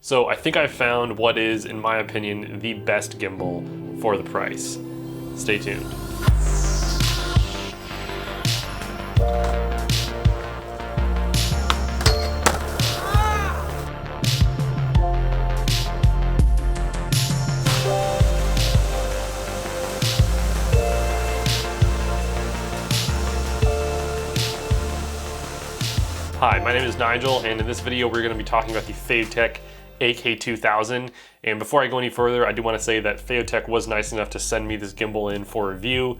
So I think I found what is, in my opinion, the best gimbal for the price. Stay tuned. Hi, my name is Nigel, and in this video we're going to be talking about the FeiyuTech AK2000. And before I go any further, I do want to say that FeiyuTech was nice enough to send me this gimbal in for review,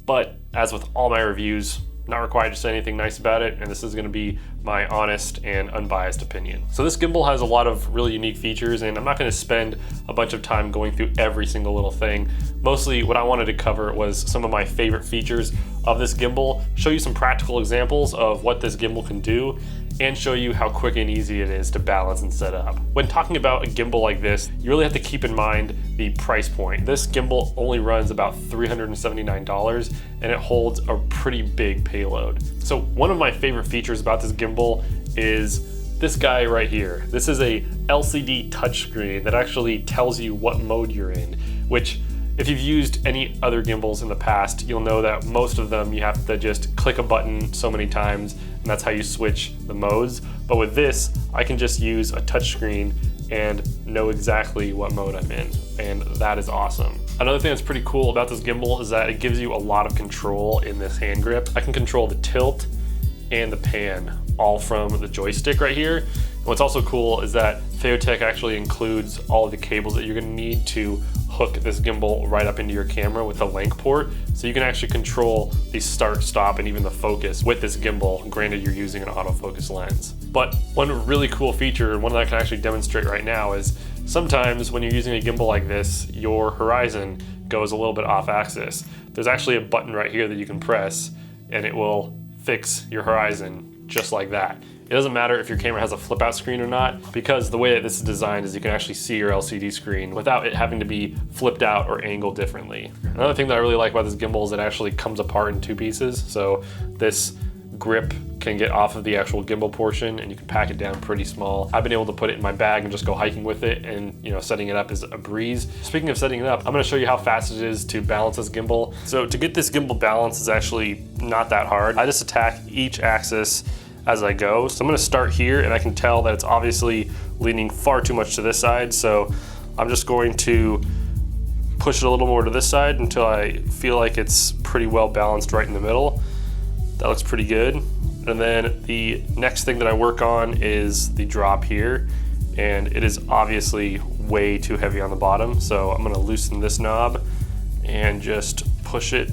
but as with all my reviews, not required to say anything nice about it, and this is going to be my honest and unbiased opinion. So this gimbal has a lot of really unique features, and I'm not going to spend a bunch of time going through every single little thing. Mostly what I wanted to cover was some of my favorite features of this gimbal, show you some practical examples of what this gimbal can do, and show you how quick and easy it is to balance and set up. When talking about a gimbal like this, you really have to keep in mind the price point. This gimbal only runs about $379 and it holds a pretty big payload. So one of my favorite features about this gimbal is this guy right here. This is a LCD touchscreen that actually tells you what mode you're in, which if you've used any other gimbals in the past, you'll know that most of them you have to just click a button so many times, and that's how you switch the modes. But with this, I can just use a touchscreen and know exactly what mode I'm in, and that is awesome. Another thing that's pretty cool about this gimbal is that it gives you a lot of control in this hand grip. I can control the tilt and the pan all from the joystick right here. And what's also cool is that FeiyuTech actually includes all of the cables that you're gonna need to hook this gimbal right up into your camera with the link port. So you can actually control the start, stop, and even the focus with this gimbal, granted you're using an autofocus lens. But one really cool feature, and one that I can actually demonstrate right now, is sometimes when you're using a gimbal like this, your horizon goes a little bit off axis. There's actually a button right here that you can press and it will fix your horizon just like that. It doesn't matter if your camera has a flip out screen or not, because the way that this is designed is you can actually see your LCD screen without it having to be flipped out or angled differently. Another thing that I really like about this gimbal is it actually comes apart in two pieces. So this grip can get off of the actual gimbal portion and you can pack it down pretty small. I've been able to put it in my bag and just go hiking with it, and setting it up is a breeze. Speaking of setting it up, I'm gonna show you how fast it is to balance this gimbal. So to get this gimbal balanced is actually not that hard. I just attack each axis as I go. So I'm gonna start here, and I can tell that it's obviously leaning far too much to this side. So I'm just going to push it a little more to this side until I feel like it's pretty well balanced right in the middle. That looks pretty good. And then the next thing that I work on is the drop here, and it is obviously way too heavy on the bottom. So I'm gonna loosen this knob and just push it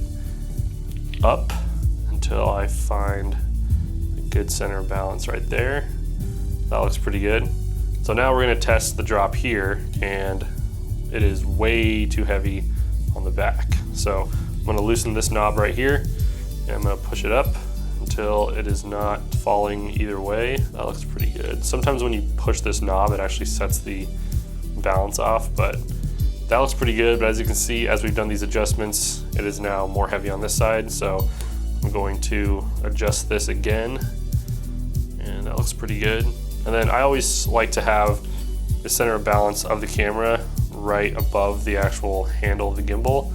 up until I find good center of balance right there. That looks pretty good. So now we're gonna test the drop here, and it is way too heavy on the back. So I'm gonna loosen this knob right here, and I'm gonna push it up until it is not falling either way. That looks pretty good. Sometimes when you push this knob, it actually sets the balance off, but that looks pretty good. But as you can see, as we've done these adjustments, it is now more heavy on this side. So I'm going to adjust this again, and that looks pretty good. And then I always like to have the center of balance of the camera right above the actual handle of the gimbal.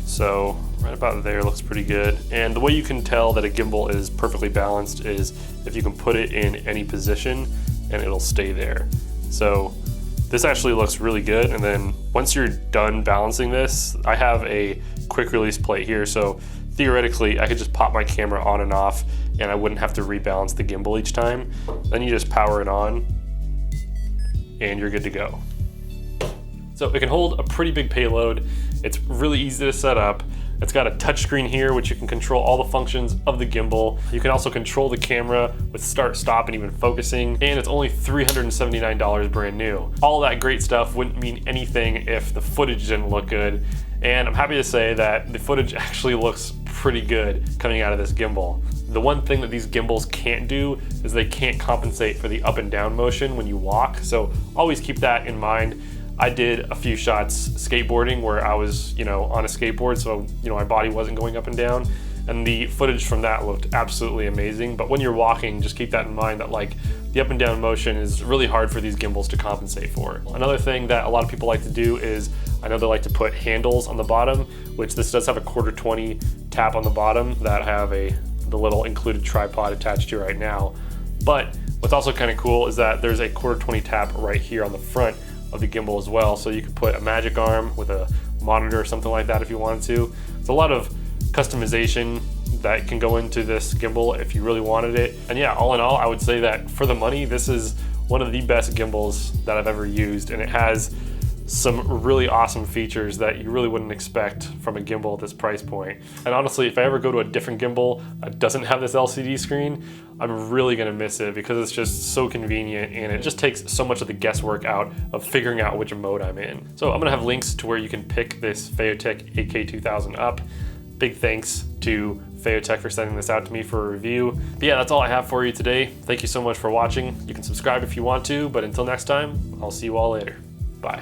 So right about there looks pretty good. And the way you can tell that a gimbal is perfectly balanced is if you can put it in any position and it'll stay there. So this actually looks really good. And then once you're done balancing this, I have a quick release plate here. So theoretically, I could just pop my camera on and off and I wouldn't have to rebalance the gimbal each time. Then you just power it on and you're good to go. So it can hold a pretty big payload. It's really easy to set up. It's got a touchscreen here, which you can control all the functions of the gimbal. You can also control the camera with start, stop, and even focusing. And it's only $379 brand new. All that great stuff wouldn't mean anything if the footage didn't look good. And I'm happy to say that the footage actually looks pretty good coming out of this gimbal. The one thing that these gimbals can't do is they can't compensate for the up and down motion when you walk. So always keep that in mind. I did a few shots skateboarding where I was, on a skateboard, so my body wasn't going up and down. and the footage from that looked absolutely amazing. But when you're walking, just keep that in mind that like the up and down motion is really hard for these gimbals to compensate for. Another thing that a lot of people like to do is, I know they like to put handles on the bottom, which this does have a 1/4-20 tap on the bottom that have the little included tripod attached to right now. But what's also kind of cool is that there's a 1/4-20 tap right here on the front of the gimbal as well. So you could put a magic arm with a monitor or something like that if you wanted to. It's a lot of customization that can go into this gimbal if you really wanted it. And yeah, all in all, I would say that for the money, this is one of the best gimbals that I've ever used, and it has some really awesome features that you really wouldn't expect from a gimbal at this price point. And honestly, if I ever go to a different gimbal that doesn't have this LCD screen, I'm really gonna miss it because it's just so convenient and it just takes so much of the guesswork out of figuring out which mode I'm in. So I'm gonna have links to where you can pick this FeiyuTech AK2000 up. Big thanks to FeiyuTech for sending this out to me for a review. But yeah, that's all I have for you today. Thank you so much for watching. You can subscribe if you want to, but until next time, I'll see you all later. Bye.